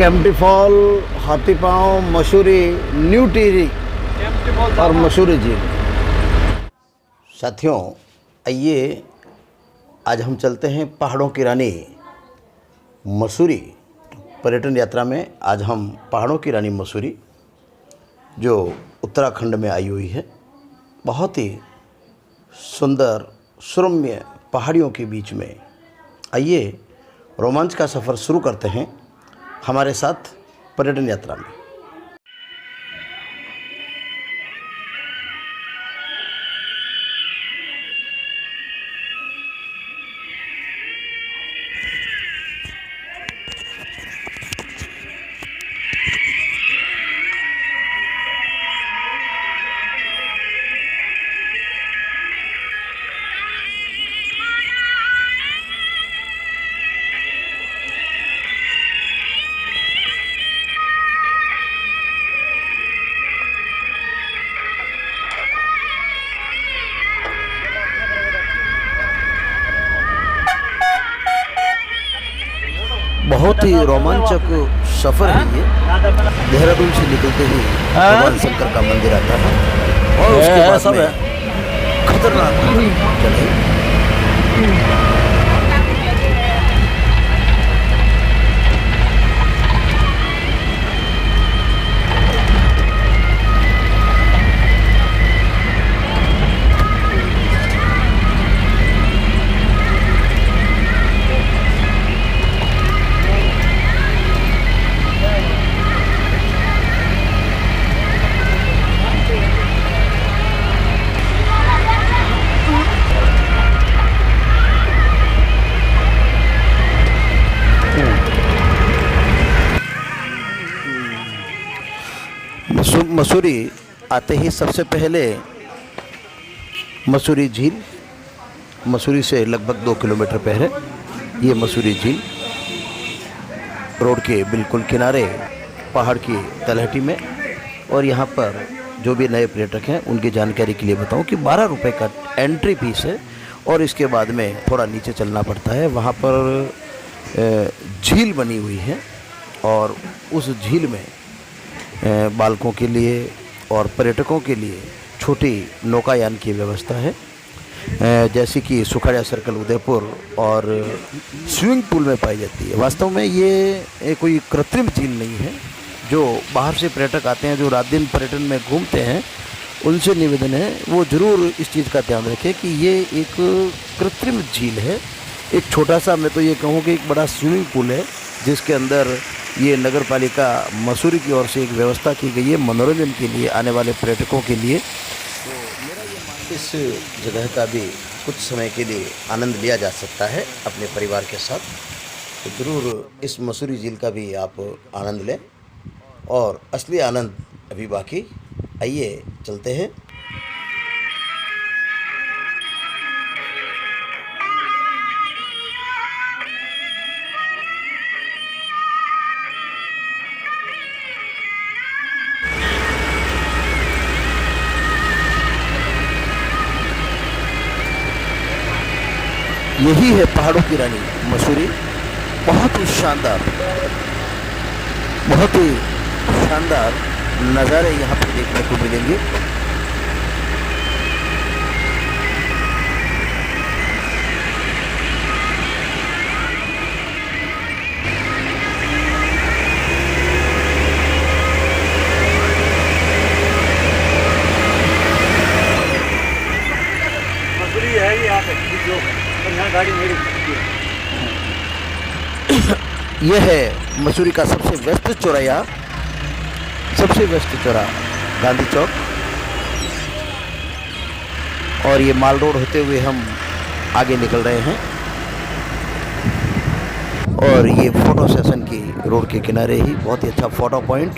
Kempty fall, हाथी पाँव, Mussoorie, new Tehri और मसूरी झील। साथियों, आइए आज हम चलते हैं पहाड़ों की रानी मसूरी पर्यटन यात्रा में। आज हम पहाड़ों की रानी मसूरी जो उत्तराखंड में आई हुई है, बहुत ही सुंदर सुरम्य पहाड़ियों के बीच में। आइए रोमांच का सफ़र शुरू करते हैं हमारे साथ पर्यटन यात्रा में। बहुत ही रोमांचक सफ़र है ये। देहरादून से निकलते ही भगवान शंकर का मंदिर आता है और उसके बाद में खतरनाक चढ़ाई। मसूरी आते ही सबसे पहले मसूरी झील, मसूरी से लगभग 2 किलोमीटर पहले ये मसूरी झील रोड के बिल्कुल किनारे पहाड़ की तलहटी में। और यहाँ पर जो भी नए पर्यटक हैं उनकी जानकारी के लिए बताऊं कि 12 रुपये का एंट्री फीस है और इसके बाद में थोड़ा नीचे चलना पड़ता है। वहाँ पर झील बनी हुई है और उस झील में बालकों के लिए और पर्यटकों के लिए छोटी नौकायान की व्यवस्था है, जैसे कि सुखाड़िया सर्कल उदयपुर और स्विमिंग पूल में पाई जाती है। वास्तव में ये कोई कृत्रिम झील नहीं है। जो बाहर से पर्यटक आते हैं, जो रात दिन पर्यटन में घूमते हैं, उनसे निवेदन है वो ज़रूर इस चीज़ का ध्यान रखें कि ये एक कृत्रिम झील है। एक छोटा सा, मैं तो ये कहूँ कि एक बड़ा स्विमिंग पूल है जिसके अंदर ये नगर पालिका मसूरी की ओर से एक व्यवस्था की गई है मनोरंजन के लिए, आने वाले पर्यटकों के लिए। तो मेरा ये मानना, इस जगह का भी कुछ समय के लिए आनंद लिया जा सकता है अपने परिवार के साथ। तो ज़रूर इस मसूरी झील का भी आप आनंद लें और असली आनंद अभी बाकी। आइए चलते हैं। यही है पहाड़ों की रानी मसूरी। बहुत ही शानदार नज़ारे यहाँ पर देखने को मिलेंगे। मसूरी है यहाँ पे जो यहाँ गाड़ी नहीं रुक सकती है। यह है मसूरी का सबसे व्यस्त चौराहा, गांधी चौक। और ये माल रोड होते हुए हम आगे निकल रहे हैं और ये फ़ोटो सेशन की रोड के किनारे ही बहुत ही अच्छा फ़ोटो पॉइंट,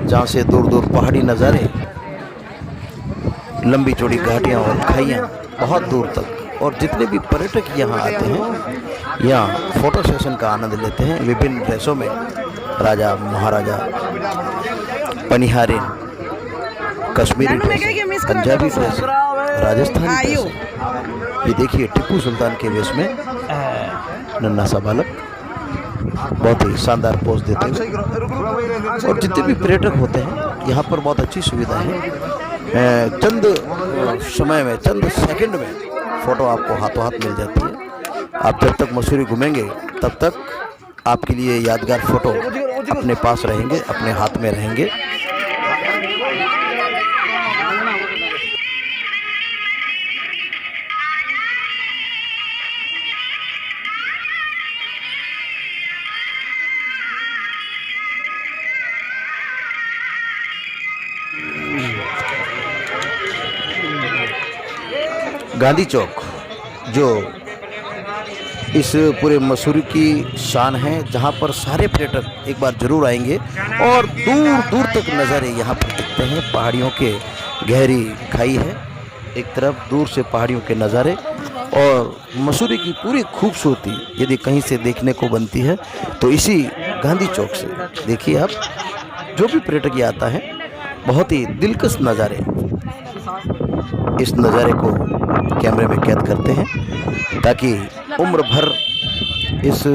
जहाँ से दूर दूर पहाड़ी नज़ारे, लंबी चौड़ी घाटियाँ और खाइयाँ बहुत दूर तक। और जितने भी पर्यटक यहाँ आते हैं, यहाँ फ़ोटो सेशन का आनंद लेते हैं विभिन्न ड्रेसों में। राजा महाराजा, पनिहारिन, Kashmiri dress, Punjabi dress, Rajasthani dress. ये देखिए टिप्पू सुल्तान के वेश में नन्हा सा बालक बहुत ही शानदार पोज देते हुए। और जितने भी पर्यटक होते हैं यहाँ पर बहुत अच्छी सुविधा है, चंद समय में, चंद सेकंड में फ़ोटो आपको हाथों हाथ मिल जाती है। आप जब तक मसूरी घूमेंगे तब तक आपके लिए यादगार फ़ोटो अपने पास रहेंगे, अपने हाथ में रहेंगे। गांधी चौक जो इस पूरे मसूरी की शान है, जहाँ पर सारे पर्यटक एक बार जरूर आएंगे और दूर दूर तक नज़ारे यहाँ पर दिखते हैं। पहाड़ियों के गहरी खाई है एक तरफ, दूर से पहाड़ियों के नज़ारे और मसूरी की पूरी खूबसूरती यदि कहीं से देखने को बनती है तो इसी गांधी चौक से। देखिए आप, जो भी पर्यटक ये आता है, बहुत ही दिलकश नज़ारे, इस नज़ारे को कैमरे में कैद करते हैं ताकि उम्र भर इस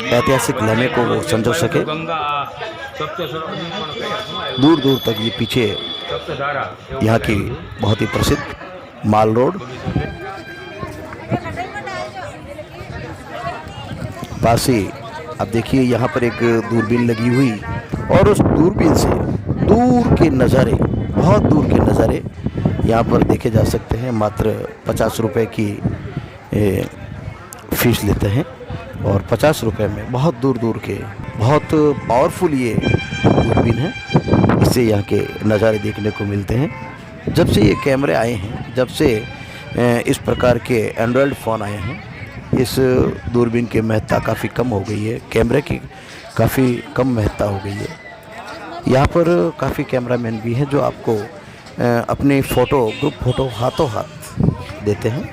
ऐतिहासिक लम्हे को वो संजो सके। दूर दूर तक ये पीछे यहाँ की बहुत ही प्रसिद्ध माल रोड, पास ही अब देखिए यहाँ पर एक दूरबीन लगी हुई और उस दूरबीन से दूर के नज़ारे, बहुत दूर के नज़ारे यहाँ पर देखे जा सकते हैं। मात्र 50 रुपये की फीस लेते हैं और 50 रुपये में बहुत दूर दूर के, बहुत पावरफुल ये दूरबीन है, इससे यहाँ के नज़ारे देखने को मिलते हैं। जब से ये कैमरे आए हैं, जब से इस प्रकार के एंड्रॉयड फ़ोन आए हैं, इस दूरबीन की महत्ता काफ़ी कम हो गई है, कैमरे की काफ़ी कम महत्ता हो गई है। यहाँ पर काफ़ी कैमरामैन भी हैं जो आपको अपनी फ़ोटो, ग्रुप फ़ोटो हाथों हाथ देते हैं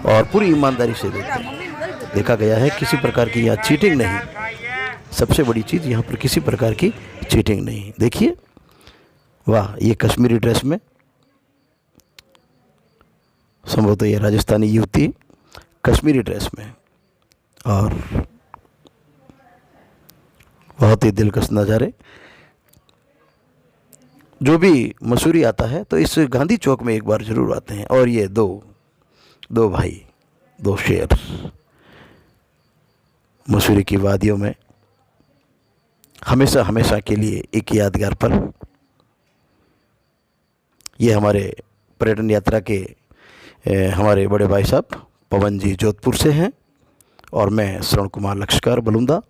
और पूरी ईमानदारी से देते हैं। देखा गया है किसी प्रकार की यहाँ चीटिंग नहीं, सबसे बड़ी चीज़ यहाँ पर किसी प्रकार की चीटिंग नहीं। देखिए, वाह, ये कश्मीरी ड्रेस में संभवतः ये राजस्थानी युवती कश्मीरी ड्रेस में, और बहुत ही दिलकश नज़ारे। जो भी मसूरी आता है तो इस गांधी चौक में एक बार ज़रूर आते हैं। और ये दो भाई, दो शेर मसूरी की वादियों में हमेशा हमेशा के लिए एक यादगार पल। ये हमारे पर्यटन यात्रा के हमारे बड़े भाई साहब पवन जी जोधपुर से हैं और मैं श्रवण कुमार लक्ष्कर बलुंदा।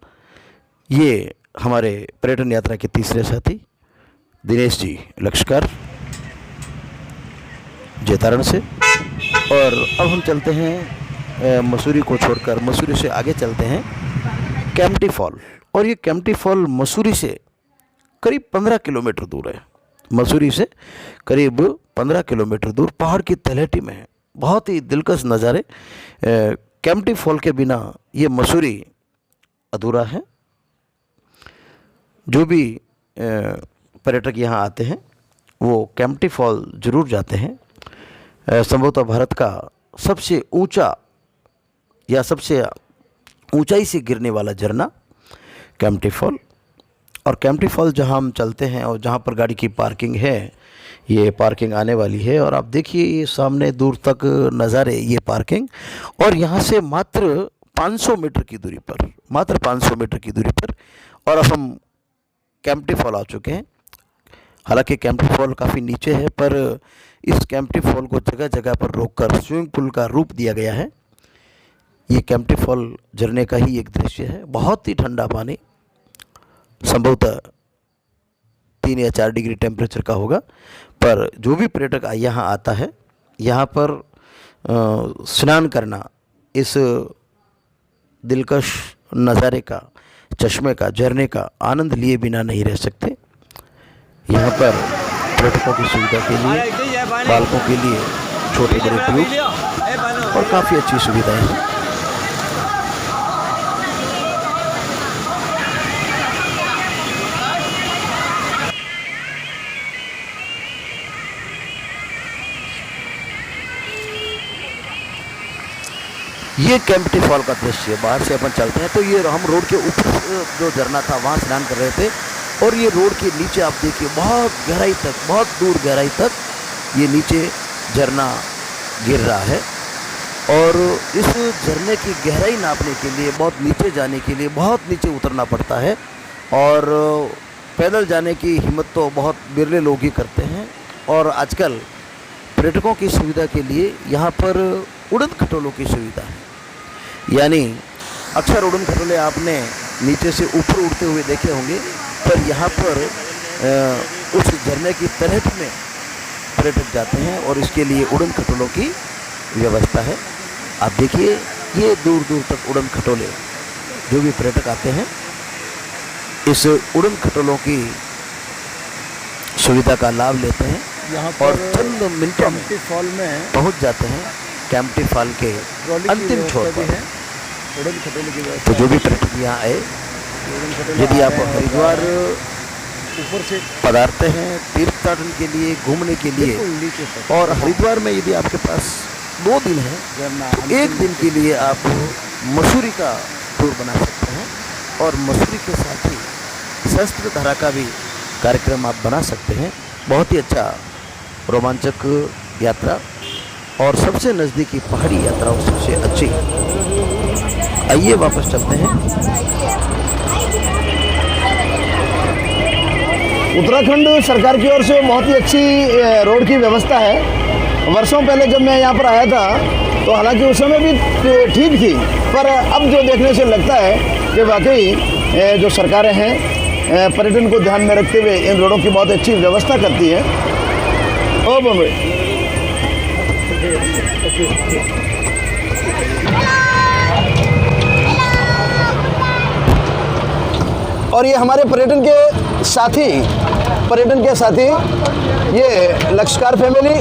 ये हमारे पर्यटन यात्रा के तीसरे साथी दिनेश जी लक्ष्कर जेतारण से। और अब हम चलते हैं मसूरी को छोड़कर, मसूरी से आगे चलते हैं केम्प्टी फॉल। और ये केम्प्टी फॉल मसूरी से करीब 15 किलोमीटर दूर है। मसूरी से करीब 15 किलोमीटर दूर पहाड़ की तलहटी में है। बहुत ही दिलकश नज़ारे। केम्प्टी फॉल के बिना ये मसूरी अधूरा है। जो भी पर्यटक यहाँ आते हैं वो केम्प्टी फॉल ज़रूर जाते हैं। संभवतः भारत का सबसे ऊंचा या सबसे ऊंचाई से गिरने वाला झरना केम्प्टी फॉल। और केम्प्टी फॉल जहाँ हम चलते हैं और जहाँ पर गाड़ी की पार्किंग है, ये पार्किंग आने वाली है। और आप देखिए ये सामने दूर तक नज़ारे, ये पार्किंग। और यहाँ से मात्र 500 मीटर की दूरी पर, मात्र 500 मीटर की दूरी पर, और अब हम केम्प्टी फॉल आ चुके हैं। हालांकि केम्प्टी फॉल काफ़ी नीचे है, पर इस केम्प्टी फॉल को जगह जगह पर रोककर स्विमिंग पूल का रूप दिया गया है। ये केम्प्टी फॉल झरने का ही एक दृश्य है। बहुत ही ठंडा पानी, संभवतः 3 या 4 डिग्री टेम्परेचर का होगा। पर जो भी पर्यटक यहाँ आता है, यहाँ पर स्नान करना, इस दिलकश नज़ारे का, चश्मे का, झरने का आनंद लिए बिना नहीं रह सकते। यहाँ पर पर्यटकों की सुविधा के लिए, बालकों के लिए छोटे बड़े ट्यूब और काफ़ी अच्छी सुविधाएं हैं। ये कैंपटी फॉल का दृश्य, बाहर से अपन चलते हैं तो ये हम रोड के ऊपर जो झरना था वहाँ स्नान कर रहे थे, और ये रोड के नीचे आप देखिए बहुत गहराई तक, बहुत दूर गहराई तक ये नीचे झरना गिर रहा है। और इस झरने की गहराई नापने के लिए, बहुत नीचे जाने के लिए बहुत नीचे उतरना पड़ता है, और पैदल जाने की हिम्मत तो बहुत बिरले लोग ही करते हैं। और आजकल पर्यटकों की सुविधा के लिए यहाँ पर उड़न खटोलों की सुविधा है, यानी अक्सर उड़न खटोले आपने नीचे से ऊपर उड़ते हुए देखे होंगे, पर यहाँ पर उस झरने की तलहट में पर्यटक जाते हैं और इसके लिए उड़न खटोलों की व्यवस्था है। आप देखिए ये दूर दूर तक उड़न खटोले, जो भी पर्यटक आते हैं इस उड़न खटोलों की सुविधा का लाभ लेते हैं यहाँ और पर चंद मिनटों में कैंपटी फॉल में पहुंच जाते हैं कैंपटी फॉल के ट्रॉली की अंतिम व्यवस्था छोर भी पर। है, उड़न खटोले की तो व्यवस्था जो भी पर्यटक यहाँ आए, उड़न खटोले यदि आ आप रहे हैं, हरिद्वार ऊपर से पधारते हैं तीर्थाटन के लिए, घूमने के लिए, बिल्कुल नीचे तक और हरिद्वार में यदि आपके पास 2 दिन है झरना तो एक दिन के लिए आप मसूरी का टूर बना सकते हैं, और मसूरी के साथ ही सहस्त्रधारा का भी कार्यक्रम आप बना सकते हैं। बहुत ही अच्छा रोमांचक यात्रा और सबसे नज़दीकी पहाड़ी यात्राओं सबसे अच्छी। आइए वापस चलते हैं। उत्तराखंड सरकार की ओर से बहुत ही अच्छी रोड की व्यवस्था है। वर्षों पहले जब मैं यहाँ पर आया था तो हालांकि उस समय भी ठीक थी, पर अब जो देखने से लगता है कि वाकई जो सरकारें हैं पर्यटन को ध्यान में रखते हुए इन रोडों की बहुत अच्छी व्यवस्था करती है। ओ बम्बई और ये हमारे पर्यटन के साथी ये लक्षकार फैमिली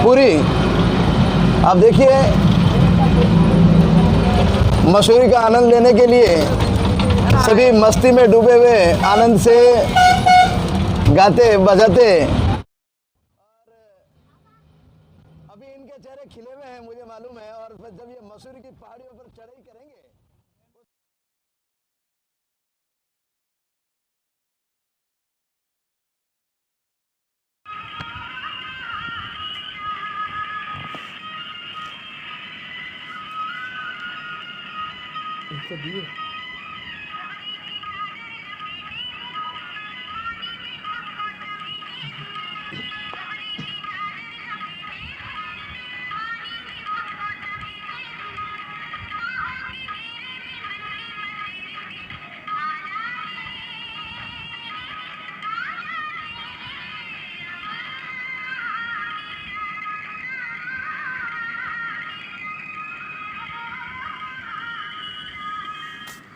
पूरी, आप देखिए मसूरी का आनंद लेने के लिए सभी मस्ती में डूबे हुए आनंद से गाते बजाते। अभी इनके चेहरे खिले हुए हैं मुझे मालूम है, और जब ये मसूरी की पहाड़ियों पर चढ़ाई करेंगे इसको दिए